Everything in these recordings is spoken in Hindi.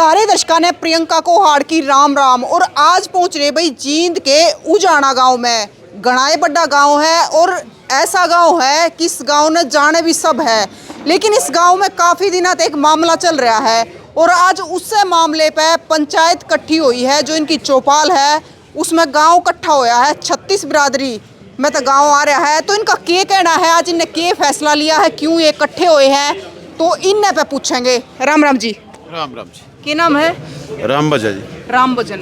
सारे दर्शकों ने प्रियंका को हाड़ की राम राम। और आज पहुंच रहे भाई जींद के उजाना गांव में। घणाए बड़ा गांव है और ऐसा गांव है कि इस गांव ने जाने भी सब है, लेकिन इस गांव में काफ़ी दिनों तक एक मामला चल रहा है और आज उससे मामले पे पंचायत इकट्ठी हुई है। जो इनकी चौपाल है उसमें गांव इकट्ठा होया है, 36 बिरादरी में तो गांव आ रहा है। तो इनका क्या कहना है, आज इनने क्या फैसला लिया है, क्यों ये इकट्ठे हुए हैं, तो इनने पे पूछेंगे। राम राम जी। राम राम जी। क्या नाम है? राम भजन जी। राम भजन।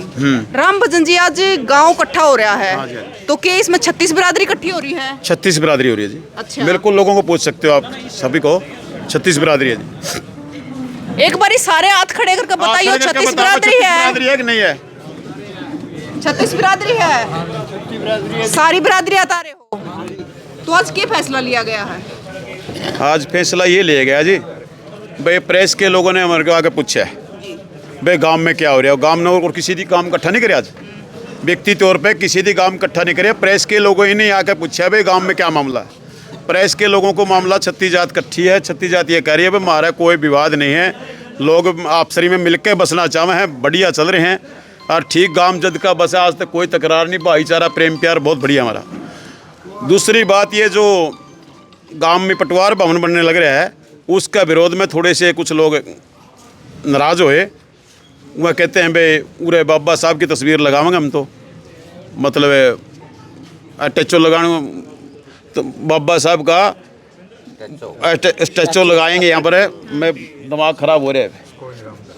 राम भजन जी, आज गांव इकट्ठा हो रहा है। हाँ जी। तो क्या इसमें 36 बिरादरी इकट्ठी हो रही है? 36 बिरादरी हो रही है जी। अच्छा। बिल्कुल, लोगों को पूछ सकते हो आप, सभी को 36 बिरादरी है जी। एक बारी सारे हाथ खड़े करके बताइए, 36 बिरादरी है कि नहीं है? 36 बिरादरी है। सारी बिरादरी बता रहे हो। तो आज क्या फैसला लिया गया है? आज फैसला ये लिया गया जी, भाई प्रेस के लोगों ने हमारे को आके पूछा है भाई गांव में क्या हो रहा है। गांव ने और किसी दी काम इकट्ठा नहीं करे, आज व्यक्ति तौर पे किसी दी काम इकट्ठा नहीं करे। प्रेस के लोगों ही नहीं आके पूछा भाई गांव में क्या मामला है। प्रेस के लोगों को मामला 36 जात इकट्ठी है। 36 जात ये कह रही है भाई हमारा कोई विवाद नहीं है, लोग आपसरी में मिलकर बसना चाहे हैं, बढ़िया चल रहे हैं और ठीक गांव जद का बसा, आज तक कोई तकरार नहीं, भाईचारा प्रेम प्यार बहुत बढ़िया हमारा। दूसरी बात ये जो गांव में पटवार भवन बनने लग रहा है उसका विरोध में थोड़े से कुछ लोग नाराज़ हुए। वह कहते हैं भाई पूरे बाबा साहब की तस्वीर लगाएंगे हम, तो मतलब स्टैचू लगाने, तो बाबा साहब का स्टैचू लगाएंगे यहाँ पर। मैं दिमाग ख़राब हो रहा है।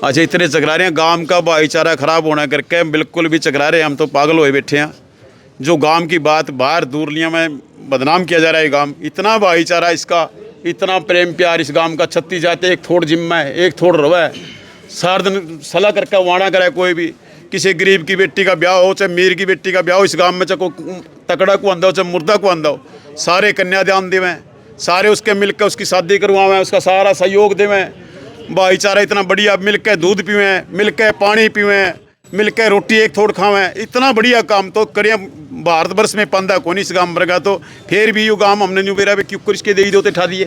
अच्छा, इतने चकरा रहे हैं, गांव का भाईचारा ख़राब होना करके बिल्कुल भी चकरा रहे हैं, हम तो पागल हुए बैठे हैं। जो गांव की बात बाहर दूरलियाँ में बदनाम किया जा रहा है, गांव इतना भाईचारा, इसका इतना प्रेम प्यार, इस गांव का 36 जाते एक थोड़ जिम्मा है, एक थोड़ रवा है। सार दिन सलाह करके वाणा करे, कोई भी किसी गरीब की बेटी का ब्याह हो चाहे मीर की बेटी का ब्याह हो, इस गांव में चाहे कोई तकड़ा को आंदा हो चाहे मुर्दा को आंदा हो, सारे कन्यादान देवें, सारे उसके मिलकर उसकी शादी करवावें, उसका सारा सहयोग देवें। भाईचारा इतना बढ़िया, मिलकर दूध पीवें, मिलकर पानी पीवें, मिलकर रोटी एक थोड़ खावें, इतना बढ़िया काम तो करिए भारतवर्ष में पंदा को नहीं इस गाँव वर्गा। तो फिर भी यू गाँव हमने न्यू बेरा क्यों कर इसके दे दोते ठा दिए।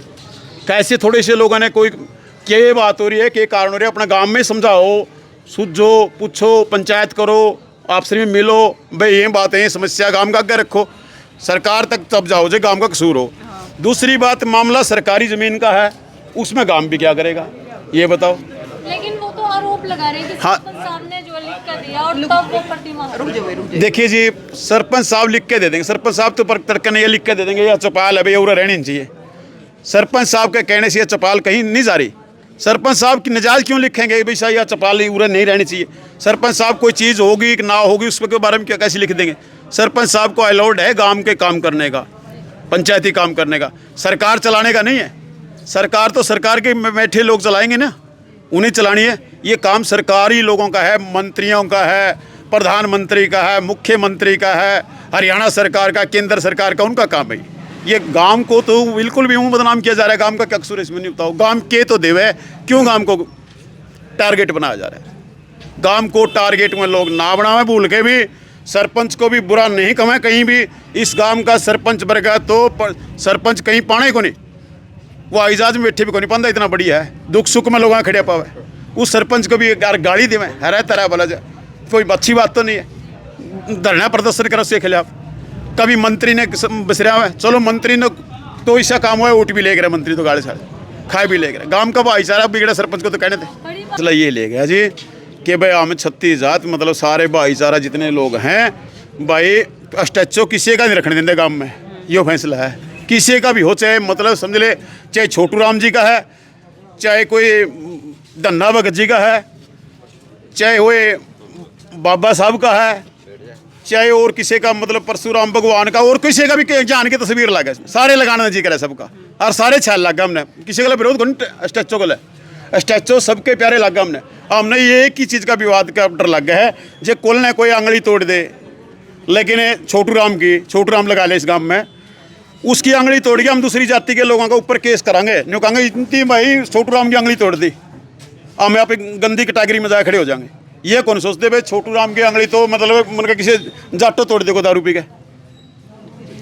कैसे थोड़े से लोगों ने कोई क्या बात हो रही है, क्या कारण हो रही है, अपना गांव में समझाओ, सूझो, पूछो, पंचायत करो, आपस में मिलो, भाई ये बात है, ये समस्या गांव का आगे रखो, सरकार तक तब जाओ जो गांव का कसूर हो। दूसरी बात, मामला सरकारी ज़मीन का है, उसमें गांव भी क्या करेगा ये बताओ। लेकिन वो तो आरोप लगा रहे हैं कि हाँ। सरपंच साहब ने जो लिख कर दिया और तब वो प्रतिमा। रुक जाओ। देखिए जी, सरपंच साहब लिख के दे देंगे, सरपंच साहब तो पर तड़के नहीं, ये लिख के दे देंगे यह चौपाल है भैया उरा रहनी चाहिए। सरपंच साहब के कहने से यह चौपाल कहीं नहीं जा रही। सरपंच साहब की नजायज़ क्यों लिखेंगे भाई साहब यह चौपाल उरा नहीं रहनी चाहिए। सरपंच साहब कोई चीज़ होगी कि ना होगी उसके बारे में क्या कैसे लिख देंगे। सरपंच साहब को अलाउड है गांव के काम करने का, पंचायती काम करने का, सरकार चलाने का नहीं है। सरकार तो सरकार के बैठे लोग चलाएंगे ना, उन्हें चलानी है। ये काम सरकारी लोगों का है, मंत्रियों का है, प्रधानमंत्री का है, मुख्यमंत्री का है, हरियाणा सरकार का, केंद्र सरकार का, उनका काम है। ये गांव को तो बिल्कुल भी बदनाम किया जा रहा है। गांव का क्या कसूर है इसमें नहीं बताओ। गांव के तो देवे, क्यों गांव को टारगेट बनाया जा रहा है। गांव को टारगेट में लोग ना बनावे, भूल के भी सरपंच को भी बुरा नहीं कहें कहीं भी। इस गांव का सरपंच बरगा तो सरपंच कहीं पाने को नहीं, वो आइजाज में बैठे भी को नहीं पाता, इतना बढ़िया है। दुख सुख में लोग खड़े पावे, उस सरपंच को भी यार गाड़ी देवें, हरा तरह बोला जाए, कोई अच्छी बात तो नहीं है। धरना प्रदर्शन करो उसके खिलाफ। कभी मंत्री ने बसरा हुआ, चलो मंत्री ने तो ऐसा काम हुआ, वोट भी ले गए मंत्री, तो गाड़ी साढ़े खाए भी ले गए। गांव का भाईचारा बिगड़ा, सरपंच को तो कहने थे। मसला ये ले गया जी कि भाई हम 36 जात मतलब सारे भाईचारा जितने लोग हैं भाई, स्टैचू किसी का नहीं रखने देंगे गाँव में। ये फैसला है, किसी का भी हो, चाहे मतलब समझ ले, चाहे छोटू राम जी का है, चाहे कोई धन्ना भगत जी का है, चाहे वो बाबा साहब का है, चाहे और किसी का मतलब परशुराम भगवान का, और किसी का भी जान की तस्वीर लगा, सारे लगाने जी करे सबका, और सारे छाल लगा हमने। किसी का विरोध को नहीं, स्टैचू को ले, स्टैचू सबके प्यारे लगा हमने। हमने ये एक ही चीज़ का विवाद का डर लग गया है, जो कुल ने कोई आंगली तोड़ दे, लेकिन छोटू राम लगा ले इस गाँव में, उसकी आंगली तोड़ के हम दूसरी जाति के लोगों का ऊपर केस करांगे, न्यू कहेंगे इतनी भाई छोटू राम की आंगली तोड़ दी, हम यहाँ पे गंदी कैटेगरी में जाए खड़े हो जाएंगे। ये कौन सोचते भाई छोटू राम की आंगली तो मतलब उनका किसी जाटो तोड़ देगा दारू पी के,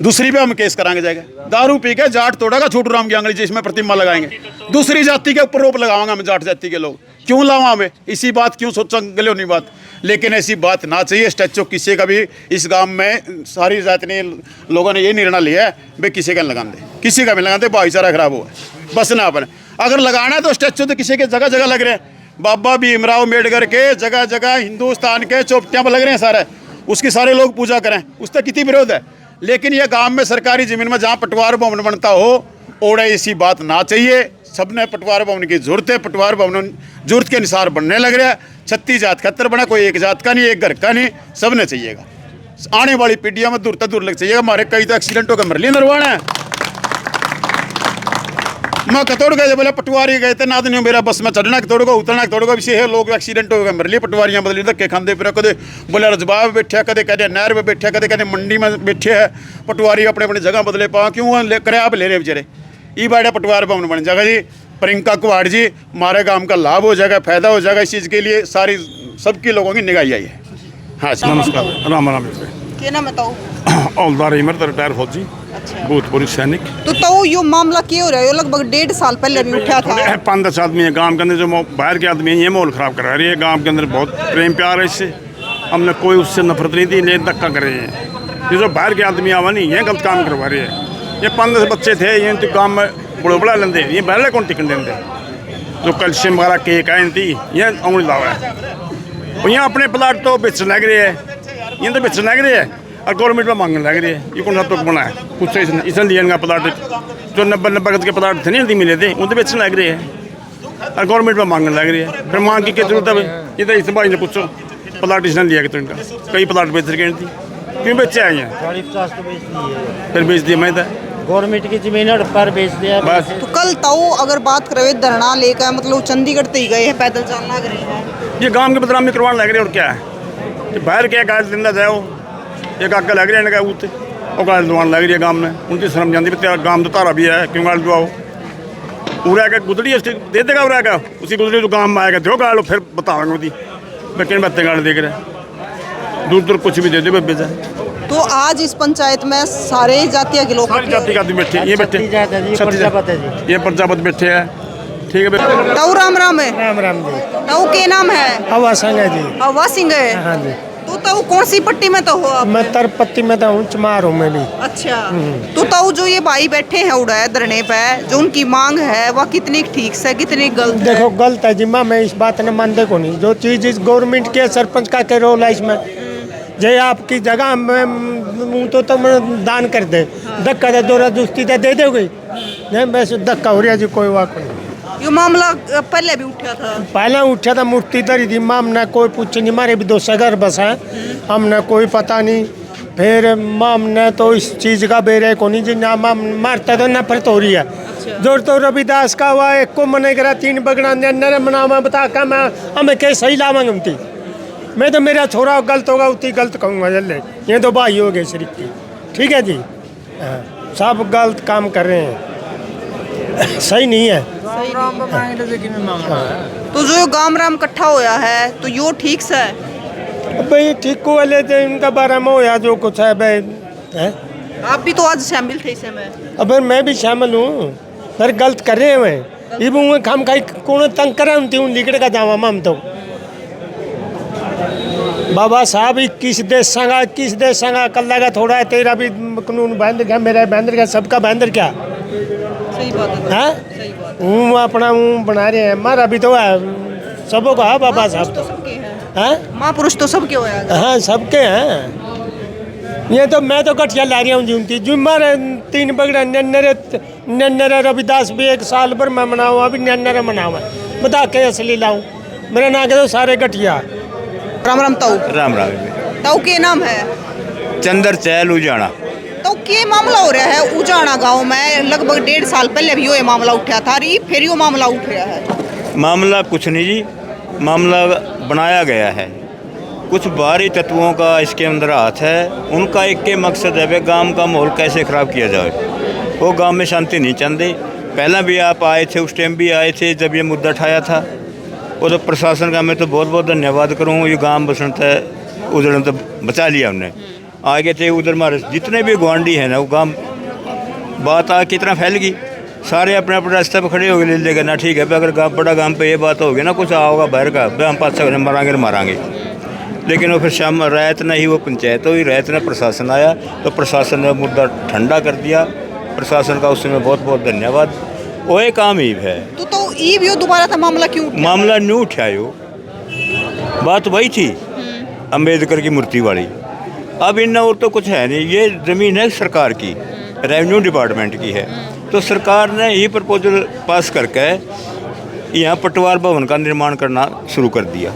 दूसरी पे हम केस कराएंगे जाएगा। दारू पी के जाट तोड़ेगा छोटू राम की आंगली, जिसमें प्रतिमा लगाएंगे, दूसरी जाति के ऊपर रोप लगाएंगे हम, जाट जाति के लोग। क्यों लावा हमें इसी बात क्यों सोचा गले नहीं बात। लेकिन ऐसी बात ना चाहिए। स्टैचू किसी का भी इस गांव में सारी जात ने लोगों ने ये निर्णय लिया है भाई किसी का लगा दे, किसी का भी लगा दे, भाईचारा खराब हुआ बस ना अपने। अगर लगाना है तो स्टैचू तो किसी के जगह जगह लग रहे हैं। बाबा भीमराव अम्बेडकर के जगह जगह हिंदुस्तान के चौपटियाँ पर लग रहे हैं सारे, उसकी सारे लोग पूजा करें, उसका कितनी विरोध है। लेकिन यह गांव में सरकारी जमीन में जहाँ पटवार भवन बनता हो ओड़े ऐसी बात ना चाहिए। सबने पटवार भवन की जरूरत है, पटवार भवन जरूरत के अनुसार बनने लग रहा है। 36 जात खतर बना, कोई एक जात का नहीं, एक घर का नहीं, सबने चाहिएगा। आने वाली पीढ़ियों में दूर तक दूर लग चाहिएगा। हमारे कई तो एक्सीडेंटों का मरली नरवाना है। मैं कतोड़ गए बोले पटवारी गए थे ना आदमी मेरा बस में चढ़ना कतोड़ को उतरना कतोड़ को विषय है। लोग एक्सीडेंट हो गए मरली, पटवारियाँ बदली धक्के खाते फिर कदे बोले रजबा में बैठे, कदे कहते नहर में बैठे, कदे कहते मंडी में बैठे है। पटवारी अपने अपनी जगह बदले पा क्यों करे आप ले रहे बेचारे। ई बाड़ा पटवार भवन बन जाएगा जी। प्रियंका कुहाड़ जी हमारे गांव का लाभ हो जाएगा, फायदा हो जाएगा। इस चीज़ के लिए सारी सबकी लोगों की निगाह आई है। हाँ नमस्कार, राम राम जी। क्या नाम बताओ? हौलदार इमर रिटायर फौजी, अच्छा। भूतपूर्व सैनिक। तो यो मामला क्यों हो रहा है? लगभग 1.5 साल पहले भी उठा था। 5-10 आदमी है गांव के अंदर जो बाहर के आदमी है, ये माहौल खराब करा रही है। गांव के अंदर बहुत प्रेम प्यार है इससे, हमने कोई उससे नफरत नहीं थी, ले धक्का कर रहे हैं। ये जो बाहर के आदमी आवा नहीं, ये गलत काम करवा रही है। ये 5-10 बच्चे थे, ये तो गाँव में बड़ो बड़ा लेंदे, ये बहले कौन टिकन देंगे। जो कैल्शियम वाला केक है इनकी, ये उंगली लावा है। और यहाँ अपने प्लाट तो बेचने लग रहे हैं, ये तो बेचने लग रहे हैं और गवर्नमेंट में मांगने लग रही है। ये कौन सा तुक बना है कुछ इसने लिया इनका प्लाट जो 90 गज के प्लाट थे नहीं मिले थे, उन तो बेचने लग रहे हैं और गवर्नमेंट में मांगने लग रही है। फिर मांग की क्या जरूरत है भाई? ये तो इस भाई ने पूछो प्लाट इसने लिया कि इनका कई प्लाट बेच रहे थी, क्यों बेचे आए हैं? 40-50 तो बेच दिए, फिर बेच दिया मैं था गवर्नमेंट की जमीन पर बेच दिया बस। तो कल ताऊ अगर बात करें धरना लेकर मतलब चंडीगढ़ तक ही गए हैं, पैदल चलना लग रहे हैं। ये गांव के बदनामी करवाने लग रहे हैं और क्या है। बाहर क्या गाज दिन जाओ एक आगे लग रहे हैं उत और गाल दुआन लग रही है गांव में, उनकी शर्म जाती है। गांव तो तारा भी है, क्यों गाल दुआओ? उड़ा के गुदड़ी दे देगा, उड़ा का उसी गुदड़ी तो गांव में आएगा जो गालो फिर बताओगे उसकी बेटे बत्ते गाल देख रहे दूर दूर कुछ भी दे दे बेचा। तो आज इस पंचायत में सारे जातियों के लोग सारी जाति के आदमी बैठे, ये बैठे प्रजापति ये प्रजापति बैठे हैं, ठीक है। ताऊ राम राम है। राम राम जी। ताऊ के नाम है? हवा संग है जी। हवा सिंह है। हाँ जी। तो ताऊ कौन सी पट्टी में तो हो आप? मैं तरपत्ती में तो हूँ, चमार हूँ मैं भी। अच्छा। तो ताऊ जो ये भाई बैठे हैं उड़ा धरने पे, जो उनकी मांग है वह कितनी ठीक से कितनी गलत है? देखो गलत है जी, मैं इस बात ने मानते को नहीं। जो चीज़ इस गवर्नमेंट के सरपंच का के रोल है इसमें, जे आपकी जगह में तो तुम दान कर दे, धक्का दे दो दुस्ती दे दोगे नहीं, वैसे धक्का हो रहा जी कोई वाक नहीं। ये मामला पहले भी उठा था? पहले उठा था, मूर्ति धरी थी, हमने कोई पूछे नहीं। हमारे भी 2 सगर बस हैं, हमने कोई पता नहीं। फिर हमने तो इस चीज़ का बेरे को नहीं जी ना मारता तो नफरत हो रही है। जो तो रविदास का हुआ एक को मने करा 3 बगड़ा नर मनावा बता का मैं हमें कैसे सही लावांगे उनकी। मैं तो मेरा छोरा गलत होगा उतनी गलत कहूँगा जल्ले, ये तो भाई हो गए शरीफ की, ठीक है जी। सब गलत काम कर रहे हैं, सही नहीं है। तो जो गाम राम इकट्ठा होया है तो यो ठीक से है? भाई ठीक को वाले थे इनका बारे में होया जो कुछ है भाई है? आप भी तो आज शामिल थे इसमें? अब मैं भी शामिल हूँ, फिर गलत कर रहे हैं मैं ये भी हम कहीं कौन तंग करा हूँ लिकड़ का जावा हम तो बाबा साहब 21 देश संगा कल लगा थोड़ा है, तेरा भी कानून बंद क्या, मेरा बंद क्या, सबका बंद क्या। सही बात है। हाँ हूँ अपना हूँ बना रहे हैं, हमारा भी तो है सबों का है बाबा साहब तो। हाँ महापुरुष तो सबके हो यार। हाँ सबके हैं। ये तो मैं तो गठिया ला रही हूँ जी उनकी जो मारे 3 बगड़ा नन्नरे रविदास भी 1 साल पर मैं मनाऊँ, अभी नन्नरे मनाऊँ बता के असली लाऊँ, मेरा नाम के तो सारे गठिया। राम राम ताऊ। राम राम। ताऊ के नाम है? चंदर चहल उजाना। तो क्या मामला हो रहा है उजाना गांव में? लगभग 1.5 साल पहले भी ये मामला उठा था, फिर ये मामला उठ रहा है। मामला कुछ नहीं जी, मामला बनाया गया है, कुछ बाहरी तत्वों का इसके अंदर हाथ है। उनका एक के मकसद है वे गांव का माहौल कैसे ख़राब किया जाए। वो गांव में शांति नहीं चाहते। पहले भी आप आए थे, उस टाइम भी आए थे जब ये मुद्दा उठाया था। वो तो प्रशासन का मैं तो बहुत बहुत धन्यवाद करूँ। ये गांव बसंत है उधर तो बचा लिया हमने। आगे थे उधर हमारे जितने भी गुआंढी हैं ना, वो गांव बात आ कितना फैल गई सारे अपने अपने रास्ते पर खड़े हो गए, ले लेगा ना, ठीक है भाई, अगर गाँव बड़ा गाँव पे ये बात होगी ना, कुछ आओगा बाहर का भाई, हम 5 सौ मारांगे मारांगे। लेकिन वो फिर शाम रात ने ही वो पंचायत हुई, रात ने प्रशासन आया, तो प्रशासन ने मुद्दा ठंडा कर दिया। प्रशासन का उसमें बहुत बहुत धन्यवाद। वो एक काम ही है, तो ई भी दोबारा था मामला क्यों उठा? मामला नहीं उठायो, बात वही थी अम्बेडकर की मूर्ति वाली। अब इन और तो कुछ है नहीं, ये ज़मीन है सरकार की, रेवेन्यू डिपार्टमेंट की है। तो सरकार ने ही प्रपोजल पास करके यहाँ पटवार भवन का निर्माण करना शुरू कर दिया।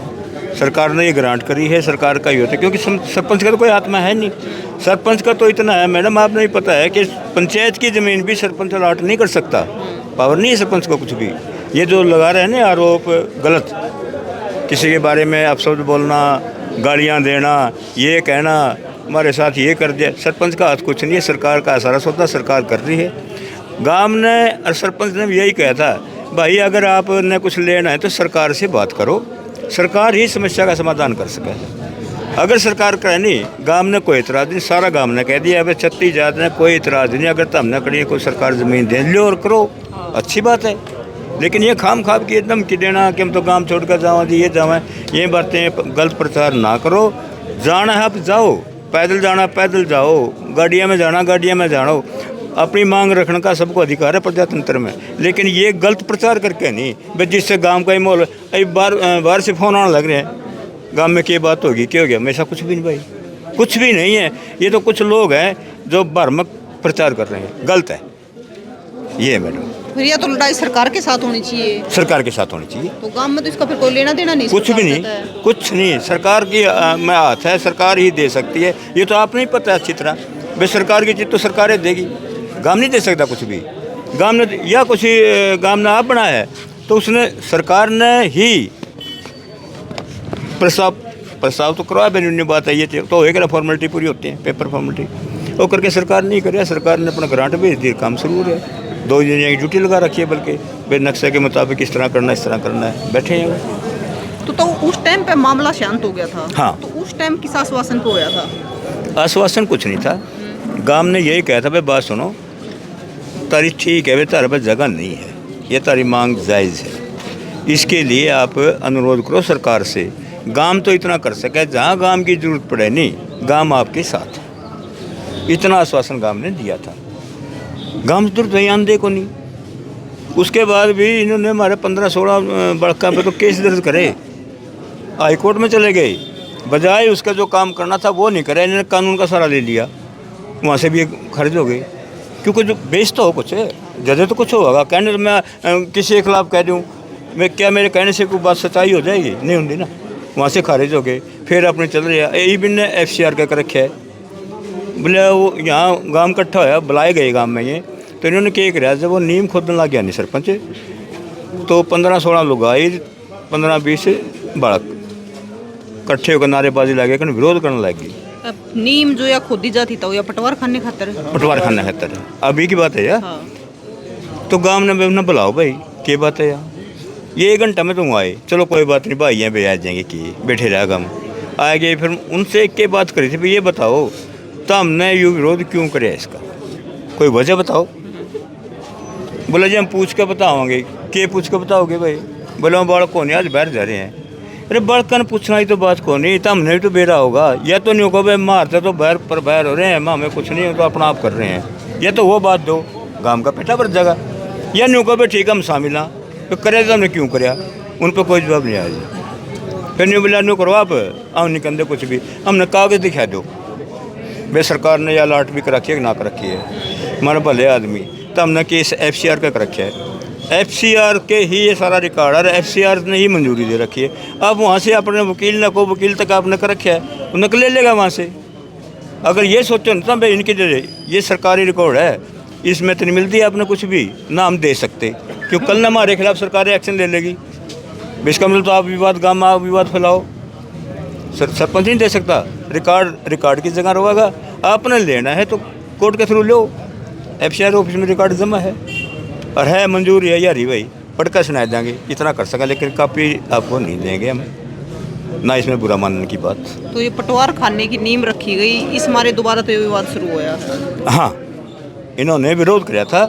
सरकार ने ये ग्रांट करी है, सरकार का ही होता है, क्योंकि सरपंच का तो कोई आत्मा है नहीं। सरपंच का तो इतना है मैडम, आपने ही पता है कि पंचायत की ज़मीन भी सरपंच अलाट नहीं कर सकता, पावर नहीं है सरपंच को कुछ भी। ये जो लगा रहे हैं ना आरोप गलत, किसी के बारे में अपशब्द बोलना, गालियाँ देना, ये कहना हमारे साथ ये कर दिया, सरपंच का हाथ कुछ नहीं है, सरकार का सारा सौदा सरकार कर रही है। गांव ने और सरपंच ने भी यही कहा था, भाई अगर आपने कुछ लेना है तो सरकार से बात करो, सरकार ही समस्या का समाधान कर सके। अगर सरकार करे नहीं, गांव ने कोई इतराज़ नहीं, सारा गांव ने कह दिया अब छत्तीस जात ने कोई इतराज़ नहीं, अगर तो हमने करी कोई सरकार ज़मीन दे लो और करो, अच्छी बात है। लेकिन ये खाम खाब की धमकी देना कि हम तो गांव छोड़ कर जाओ, ये जाओ, ये बातें गलत प्रचार ना करो। जाना है आप जाओ, पैदल जाना पैदल जाओ, गाड़ियाँ में जाना गाड़ियाँ में जाओ, अपनी मांग रखने का सबको अधिकार है प्रजातंत्र में। लेकिन ये गलत प्रचार करके नहीं भाई, जिससे गांव का ही माहौल, अभी बाहर से फ़ोन आने लग रहे हैं, गांव में क्या बात होगी, क्या हो गया, हमेशा कुछ भी नहीं भाई, कुछ भी नहीं है। ये तो कुछ लोग हैं जो भ्रामक प्रचार कर रहे हैं, गलत है ये मैडम। फिर यह तो लड़ाई सरकार के साथ होनी चाहिए, सरकार के साथ होनी चाहिए। तो गांव में तो इसका फिर कोई लेना देना नहीं, कुछ भी नहीं, कुछ नहीं, सरकार की में हाथ है, सरकार ही दे सकती है। ये तो आपने ही पता है अच्छी तरह, भाई सरकार की चीज़ तो सरकार देगी, गांव नहीं दे सकता कुछ भी। गांव ने या कुछ गांव ने आप बनाया है तो उसने सरकार ने ही प्रस्ताव तो करवाया, बेनी बात है, ये तो एक फॉर्मेलिटी पूरी होती है, पेपर फॉर्मेलिटी वो करके सरकार नहीं करे, सरकार ने अपना ग्रांट भेज दिया, काम शुरू है। 2 दिन की ड्यूटी लगा रखी है, बल्कि भाई नक्शे के मुताबिक इस तरह करना, इस तरह करना है, बैठे हैं। तो उस टाइम पे मामला शांत हो गया था। हाँ। तो उस टाइम किस आश्वासन पे होया था? आश्वासन कुछ नहीं था, गांव ने यही कहा था भाई बात सुनो, तारी ठीक है भाई, तारे पर जगह नहीं है, ये तारी मांग जायज़ है, इसके लिए आप अनुरोध करो सरकार से। गांव तो इतना कर सके, जहाँ गांव की जरूरत पड़े नहीं, गांव आपके साथ है, इतना आश्वासन गांव ने दिया था। गांव तो ध्यान दे को नहीं। उसके बाद भी इन्होंने हमारे 15-16 बड़का पे तो केस दर्ज करे, हाई कोर्ट में चले गए, बजाय उसका जो काम करना था वो नहीं करे, इन्होंने कानून का सहारा ले लिया, वहाँ से भी खारिज हो गई। क्योंकि जो बेच तो हो कुछ है, जज तो कुछ होगा, कहने तो मैं किसी के खिलाफ कह दूँ, मैं क्या मेरे कहने से कोई बात सच्चाई हो जाएगी, नहीं होती ना, वहाँ से खारिज हो गए। फिर अपने चल रहे यही भी ने FCR का कर रखे है, बोले वो यहाँ गांव इकट्ठा होया, बुलाए गए गांव में ये, तो इन्होंने क्या कराया, जब वो नीम खोदने लग गया नहीं सरपंच, तो 15-16 लोग आए, 15-20 बालक इकट्ठे होकर नारेबाजी लगे, विरोध करने लग गई। नीम जो या खोदी जाती था या पटवार खाने खातर, पटवार खाने खातर अभी की बात है यार। हाँ। तो गांव ने बुलाओ भाई, क्या बात है यार, ये 1 घंटा में तुम आए, चलो कोई बात नहीं भाई, यहाँ पे आ जाएंगे कि बैठे रहा गाँव आए गए। फिर उनसे एक के बात करी थी, भाई ये बताओ तो हमने ये विरोध क्यों करे इसका, कोई वजह बताओ। बोला जी हम पूछ के बताओगे, क्या पूछ के बताओगे भाई, बोले हम बालक कौन है, आज बाहर जा रहे हैं। अरे बालक ने पूछना ही तो बात कौन नहीं, तो हमने भी तो बेरा होगा, या तो नहीं को भाई मारते तो बाहर पर बाहर हो रहे हैं, हमें कुछ नहीं हो तो अपना आप कर रहे हैं, या तो वो बात दो, गांव का पेटा भर जाएगा, या नहीं को भाई ठीक है हम शामिल हाँ, तो करे तो हमने क्यों कराया, उन पर कोई जवाब नहीं आया। फिर नहीं बोला नहीं करो आप नहीं कहते कुछ भी, हमने कागज़ दिखा दो भाई सरकार ने या लाट भी कर रखी है ना कर रखी है, हमारे भले आदमी, तो हमने केस FCR का कर रखा है, FCR के ही ये सारा रिकॉर्ड है, FCR ने ही मंजूरी दे रखी है। अब वहाँ से अपने वकील न को वकील तक आपने कर रखा है, तो नकल ले लेगा वहाँ से। अगर ये सोचो ना भाई इनके ये सरकारी रिकॉर्ड है, इसमें तो नहीं मिलती आपने कुछ भी ना हम दे सकते, क्यों कल ना हमारे खिलाफ सरकार एक्शन ले लेगी, इसका मतलब तो आप विवाद गाँव में आप विवाद फैलाओ, सरपंच नहीं दे सकता, रिकॉर्ड की जगह रहेगा, आपने लेना है तो कोर्ट के थ्रू लो, FCR ऑफिस में रिकॉर्ड जमा है और है मंजूरी है यारी भाई, पढ़कर सुना देंगे, इतना कर सका, लेकिन कापी आपको नहीं देंगे हम, ना इसमें बुरा मानने की बात। तो ये पटवार खाने की नींव रखी गई, इस मारे दोबारा तो ये विवाद शुरू हुआ। हाँ, इन्होंने विरोध किया था,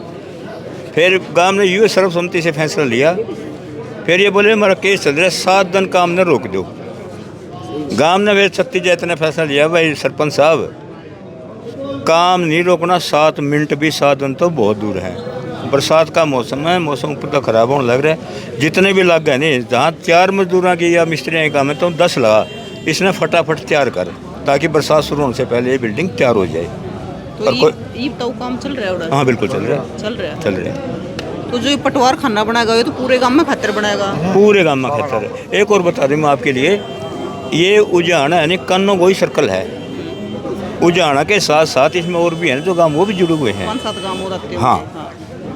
फिर गांव ने यूँ सर्वसम्मति से फैसला लिया। फिर ये बोले हमारा केस चल रहा है, 7 दिन काम ने रोक दो। गांव ने फिर छत्तीस जैत ने फैसला लिया, भाई सरपंच साहब काम नहीं रोकना, 7 मिनट भी 7 दिन तो बहुत दूर है। बरसात का मौसम है, मौसम ऊपर तो ख़राब होने लग रहा है। जितने भी लग गए नहीं, जहाँ 4 मजदूरों की या मिस्त्रियों के काम है तो 10 लगा, इसने फटाफट तैयार कर, ताकि बरसात शुरू होने से पहले ये बिल्डिंग तैयार हो जाए। तो और ये बताओ काम चल रहा है उधर? हाँ बिल्कुल चल रहा है, चल रहा है। चल रहा है। तो जो ये पटवार खाना बनाएगा ये तो पूरे गांव में खतर बनाएगा। पूरे गांव में खतर है। एक और बता दूँ मैं आपके लिए, ये उजाना यानी कन्नोगोई सर्कल है। उजाना के साथ साथ इसमें और भी हैं जो गांव वो भी जुड़े हुए हैं। 5-7 गांव हो रखते हैं। हाँ,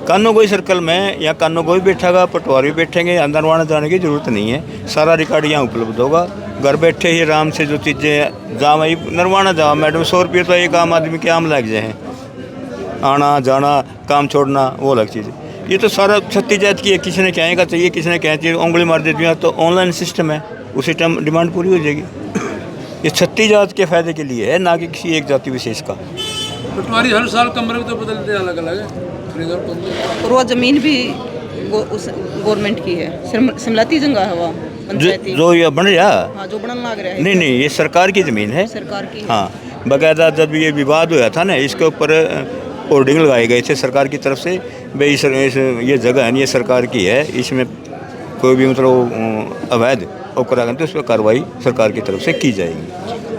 कानोगोई सर्कल में या कानोगोई बैठेगा, पटवारी बैठेंगे, अंदर वहाँ जाने की ज़रूरत नहीं है। सारा रिकॉर्ड यहाँ उपलब्ध होगा। घर बैठे ही आराम से जो चीज़ें जहाँ वही नरवाना जाओ मैडम, 100 रुपये तो एक आम आदमी के आम लग जाए हैं। आना जाना काम छोड़ना वो अलग चीज़ है। ये तो सारा छत्तीस जात की है, किसी ने क्या का चाहिए, किसी ने क्या चाहिए, उंगली मार देती है। तो ऑनलाइन सिस्टम है, उसी टाइम डिमांड पूरी हो जाएगी। ये छत्तीस जात के फ़ायदे के लिए है, ना कि किसी एक जाति विशेष का। पटवारी हर साल कमरे तो बदलते अलग अलग है। और वो ज़मीन भी उस गवर्नमेंट की है, सिमलाती जगह है वो पंचायती जो ये बन रहा। हाँ, जो बनने लग रहा है। नहीं, ये सरकार की ज़मीन है। सरकार की। हाँ, बाकायदा जब ये विवाद हुआ था ना, इसके ऊपर होर्डिंग लगाए गए थे सरकार की तरफ से, भाई ये जगह है ये सरकार की है, इसमें कोई भी मतलब अवैध और करा गया तो उस पर कार्रवाई सरकार की तरफ से की जाएगी।